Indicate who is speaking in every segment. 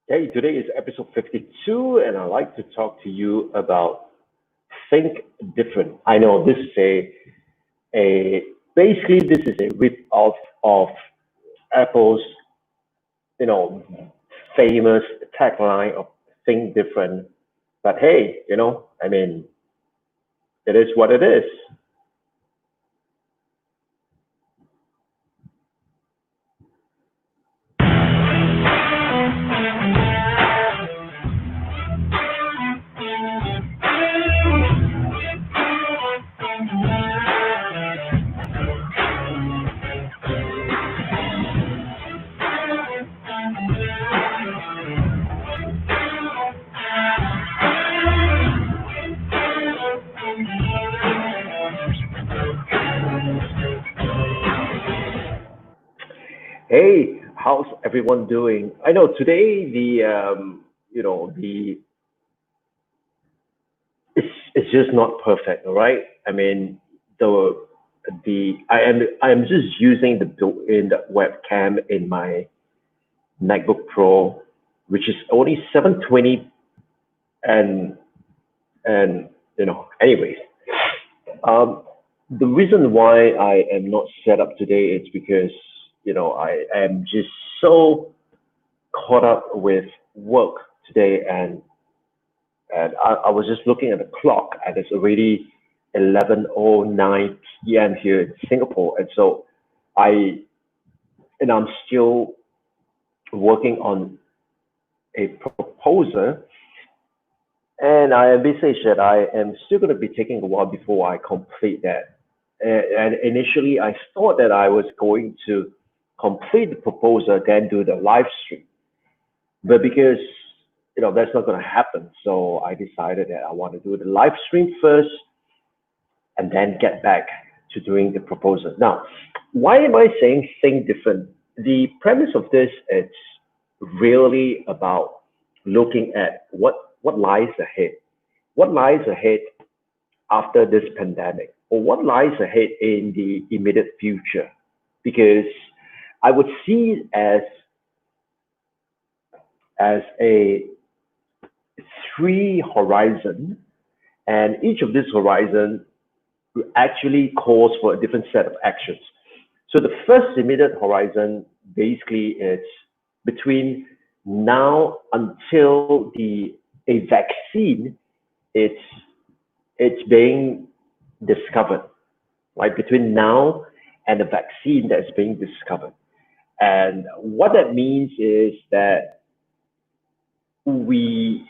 Speaker 1: Hey, today is episode 52, and I'd like to talk to you about think different. I know this is a basically this is a rip off of Apple's, you know, famous tagline of think different. But hey, I mean, it is what it is. Hey, how's everyone doing? I know today the it's just not perfect, all right? I mean, the I am just using the built-in webcam in my MacBook Pro, which is only 720, and anyways, um, the reason why I am not set up today is because I am just so caught up with work today, and I was just looking at the clock, and it's already 11:09 p.m. here in Singapore, and so I I'm still working on a proposal, and I envisage that I am still going to be taking a while before I complete that. And initially, I thought that I was going to complete the proposal, then do the live stream, but because that's not going to happen, so I decided that I want to do the live stream first and then get back to doing the proposal. Now, why am I saying think different? The premise of this is really about looking at what lies ahead. What lies ahead after this pandemic, or what lies ahead in the immediate future? Because I would see it as a three horizon, and each of these horizon actually calls for a different set of actions. So the first immediate horizon basically is between now until the a vaccine it's it's being discovered, right? Between now and the vaccine that's being discovered. And what that means is that we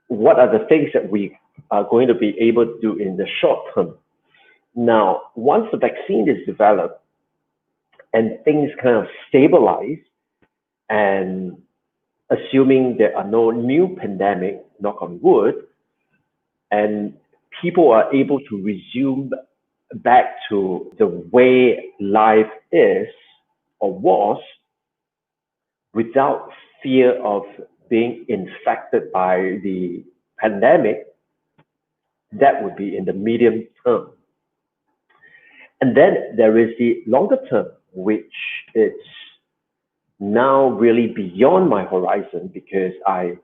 Speaker 1: what are the things that we are going to be able to do in the short term. Now, once the vaccine is developed and things kind of stabilize, and assuming there are no new pandemic, knock on wood, and people are able to resume back to the way life is or was without fear of being infected by the pandemic, that would be in the medium term. And then there is the longer term, which is now really beyond my horizon, because I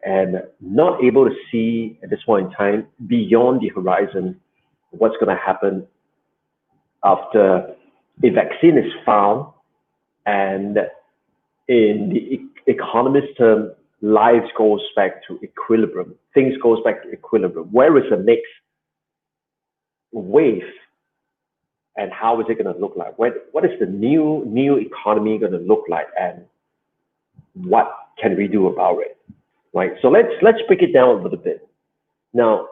Speaker 1: am not able to see at this point in time beyond the horizon what's going to happen after a vaccine is found, and in the economist term, life goes back to equilibrium. Things goes back to equilibrium. Where is the next wave, and how is it going to look like? What is the new economy going to look like, and what can we do about it? Right. So let's break it down a little bit. Now,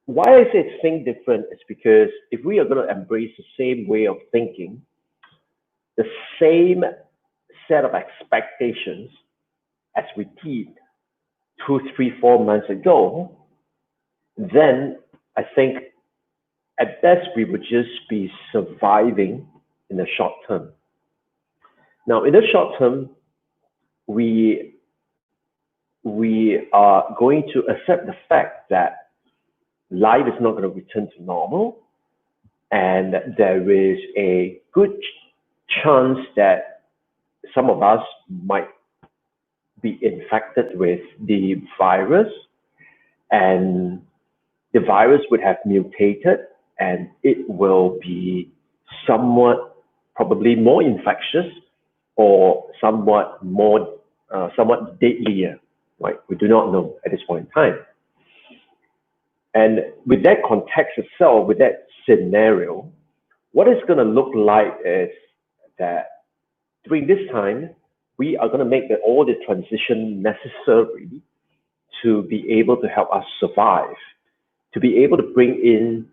Speaker 1: why I say think different is because if we are going to embrace the same way of thinking, the same set of expectations as we did 2, 3, 4 months ago, then I think at best we would just be surviving in the short term. Now, in the short term, we are going to accept the fact that life is not going to return to normal, and there is a good chance that some of us might be infected with the virus, and the virus would have mutated, and it will be somewhat probably more infectious or somewhat deadlier, right? We do not know at this point in time. And with that context itself, with that scenario, what it's going to look like is that during this time, we are going to make all the transition necessary to be able to help us survive, to be able to bring in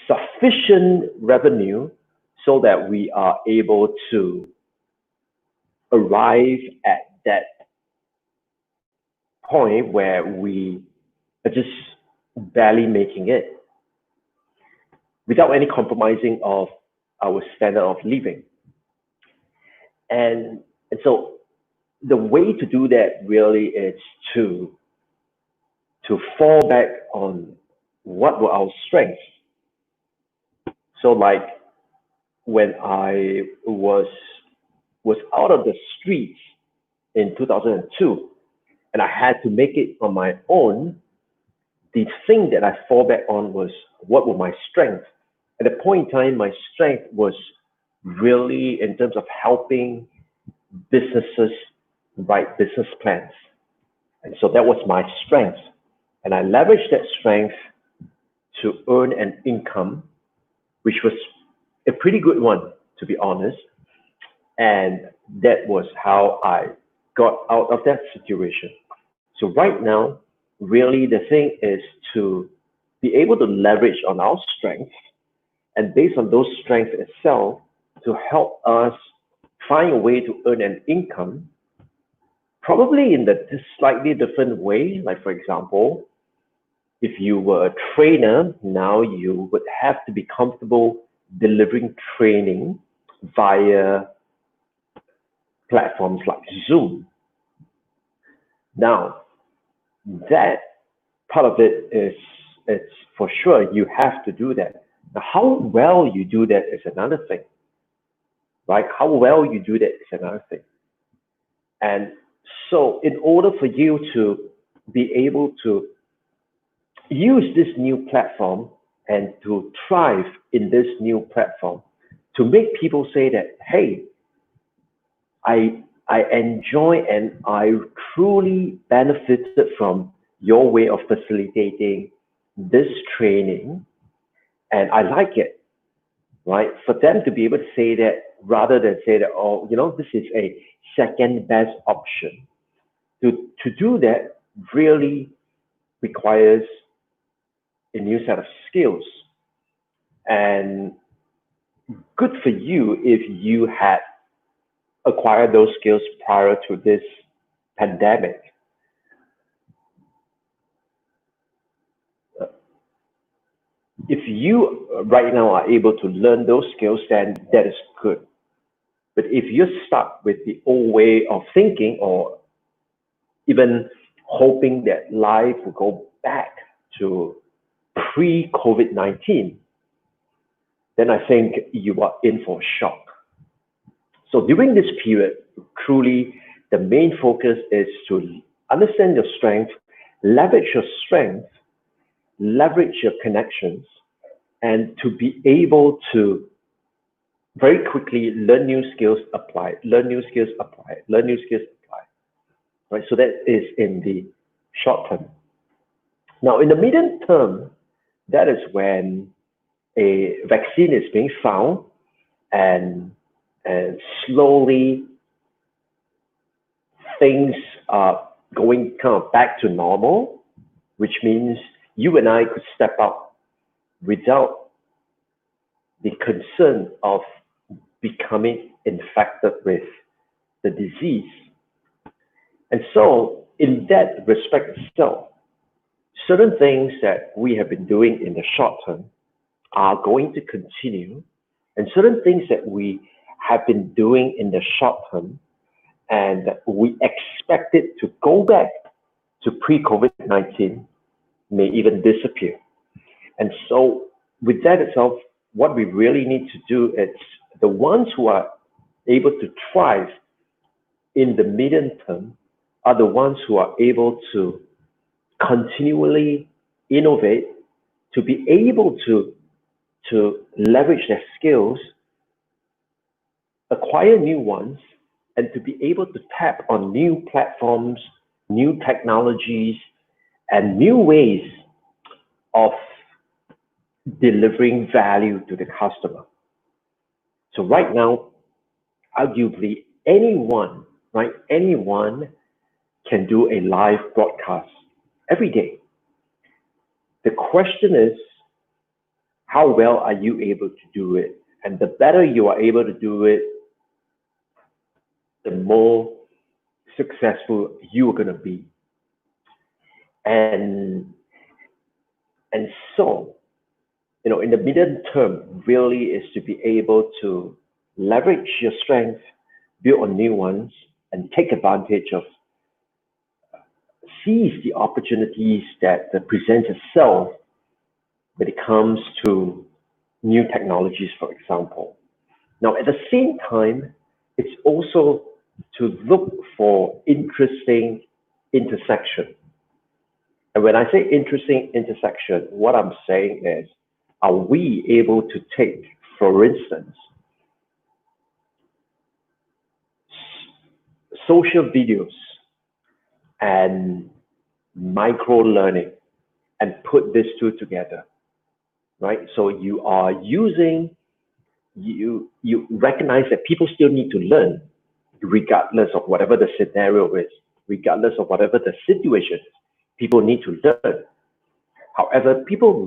Speaker 1: sufficient revenue so that we are able to arrive at that point where we are just barely making it without any compromising of our standard of living. And so the way to do that really is to fall back on what were our strengths. So like when I was out of the streets in 2002 and I had to make it on my own, the thing that I fall back on was what were my strengths. At the point in time, my strength was really in terms of helping businesses write business plans. And so that was my strength. And I leveraged that strength to earn an income, which was a pretty good one, to be honest. And that was how I got out of that situation. So right now, really the thing is to be able to leverage on our strengths, and based on those strengths itself, to help us find a way to earn an income, probably in a slightly different way. Like for example, if you were a trainer, now you would have to be comfortable delivering training via platforms like Zoom. Now, that part of it is, it's for sure you have to do that. Now, how well you do that is another thing, right? How well you do that is another thing. And so in order for you to be able to use this new platform and to thrive in this new platform, to make people say that, hey, I enjoy and I truly benefited from your way of facilitating this training, and I like it, right? For them to be able to say that rather than say that, oh, this is a second best option. To do that really requires a new set of skills. And good for you if you had acquired those skills prior to this pandemic. If you right now are able to learn those skills, then that is good. But if you're stuck with the old way of thinking, or even hoping that life will go back to pre-COVID-19, then I think you are in for a shock. So during this period, truly, the main focus is to understand your strength, leverage your strength, leverage your connections, and to be able to very quickly learn new skills, apply, learn new skills, apply, learn new skills, apply. Right? So that is in the short term. Now, in the medium term, that is when a vaccine is being found, and slowly things are going kind of back to normal, which means you and I could step up without the concern of becoming infected with the disease. And so in that respect itself, certain things that we have been doing in the short term are going to continue, and certain things that we have been doing in the short term and that we expect it to go back to pre-COVID-19 may even disappear. And so with that itself, what we really need to do is the ones who are able to thrive in the medium term are the ones who are able to continually innovate, to be able to leverage their skills, acquire new ones, and to be able to tap on new platforms, new technologies, and new ways of delivering value to the customer. So right now, arguably anyone, right, anyone can do a live broadcast every day. The question is, how well are you able to do it? And the better you are able to do it, the more successful you are going to be. And and so, in the medium term, really is to be able to leverage your strength, build on new ones, and take advantage of, seize the opportunities that present itself when it comes to new technologies, for example. Now, at the same time, it's also to look for interesting intersection. And when I say interesting intersection, what I'm saying is, are we able to take, for instance, social videos and micro learning and put these two together, right? So you recognize that people still need to learn regardless of whatever the scenario is, regardless of whatever the situation is. People need to learn. However, people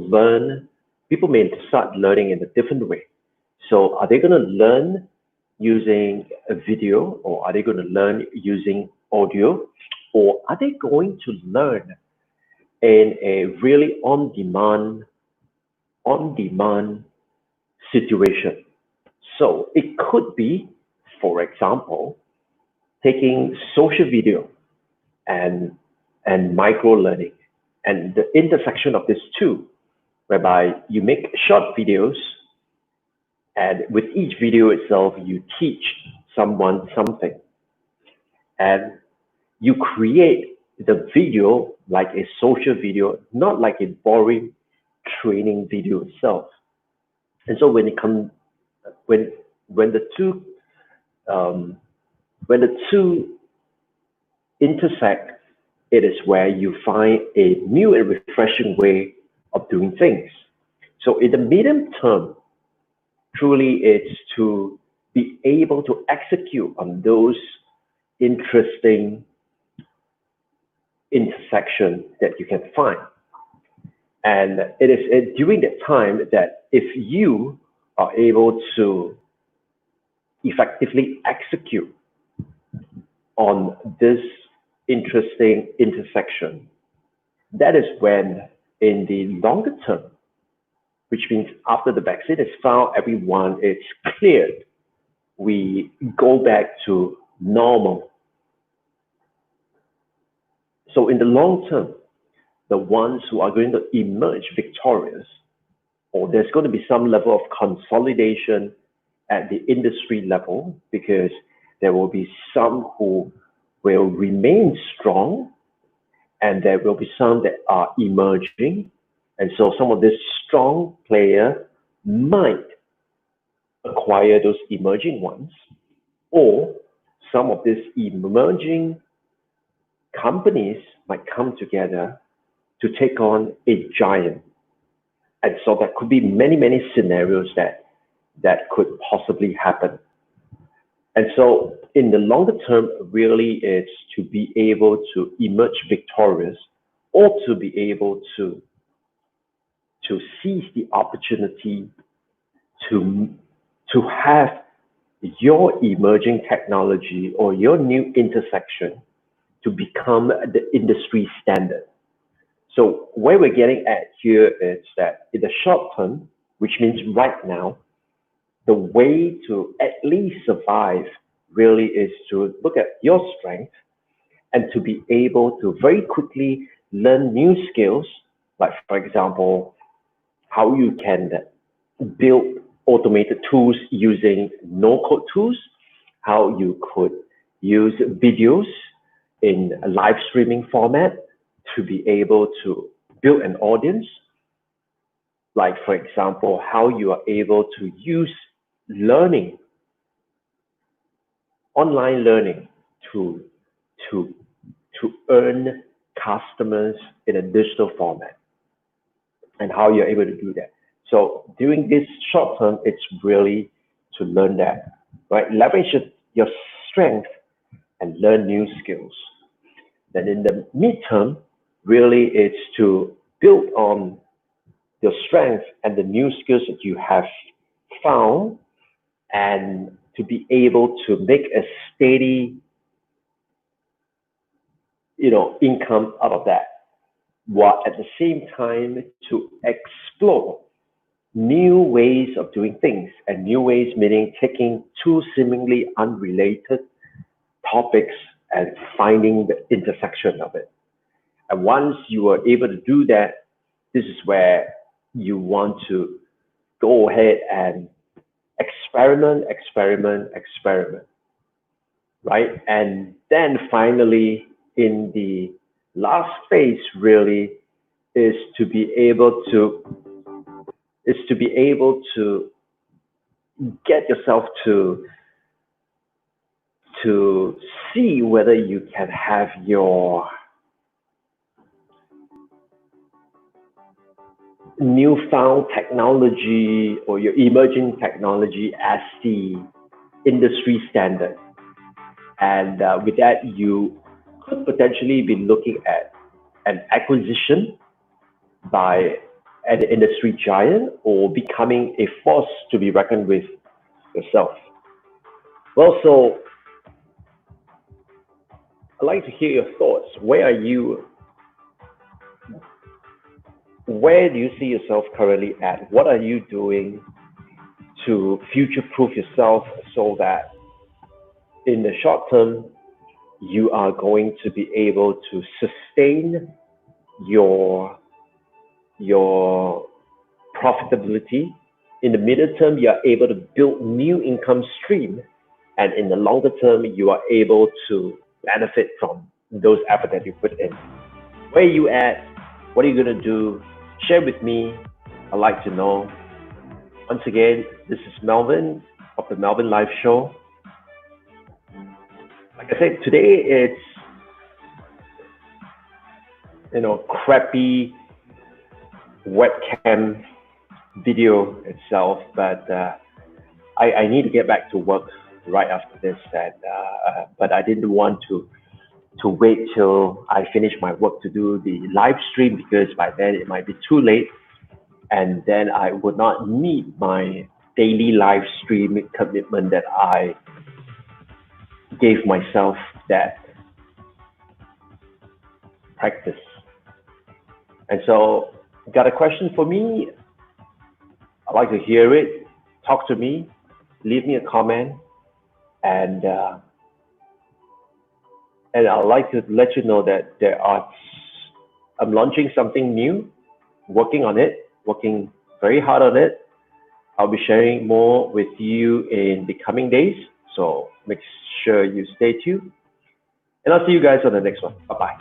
Speaker 1: may start learning in a different way. So are they going to learn using a video, or are they going to learn using audio, or are they going to learn in a really on-demand situation? So it could be, for example, taking social video and micro learning, and the intersection of these two, whereby you make short videos, and with each video itself, you teach someone something, and you create the video like a social video, not like a boring training video itself. And so when it comes, when the two intersect, it is where you find a new and refreshing way of doing things. So in the medium term, truly it's to be able to execute on those interesting intersections that you can find. And it is during that time that if you are able to effectively execute on this interesting intersection, that is when, in the longer term, which means after the vaccine is found, everyone is cleared, we go back to normal. So in the long term, the ones who are going to emerge victorious, or there's going to be some level of consolidation at the industry level, because there will be some who will remain strong, and there will be some that are emerging. And so some of these strong players might acquire those emerging ones, or some of these emerging companies might come together to take on a giant. And so there could be many, many scenarios that could possibly happen. And so in the longer term, really it's to be able to emerge victorious, or to be able to seize the opportunity to have your emerging technology or your new intersection to become the industry standard. So where we're getting at here is that in the short term, which means right now, the way to at least survive really is to look at your strength and to be able to very quickly learn new skills, like for example, how you can build automated tools using no-code tools, how you could use videos in a live streaming format to be able to build an audience. Like, for example, how you are able to use learning, online learning to, to, to earn customers in a digital format, and how you're able to do that. So during this short term, it's really to learn that, right? Leverage your strength and learn new skills. Then in the midterm, really it's to build on your strength and the new skills that you have found, and to be able to make a steady, income out of that, while at the same time to explore new ways of doing things, and new ways meaning taking two seemingly unrelated topics and finding the intersection of it. And once you are able to do that, this is where you want to go ahead and experiment, right? And then finally, in the last phase, really is to be able to get yourself to see whether you can have your newfound technology or your emerging technology as the industry standard. And with that, you could potentially be looking at an acquisition by an industry giant, or becoming a force to be reckoned with yourself. Well, so I'd like to hear your thoughts. Where do you see yourself currently at? What are you doing to future-proof yourself so that in the short term, you are going to be able to sustain your profitability. In the middle term, you are able to build new income stream, and in the longer term, you are able to benefit from those efforts that you put in. Where are you at? What are you going to do? Share with me. I'd like to know. Once again, this is Melvin of the Melvin Live Show. Like I said, today it's crappy webcam video itself, but I need to get back to work right after this, and but I didn't want to wait till I finish my work to do the live stream, because by then it might be too late, and then I would not meet my daily live stream commitment that I gave myself that practice. And so, got a question for me? I'd like to hear it. Talk to me. Leave me a comment, and I'd like to let you know that I'm launching something new, working on it, working very hard on it. I'll be sharing more with you in the coming days, so make sure you stay tuned. And I'll see you guys on the next one. Bye-bye.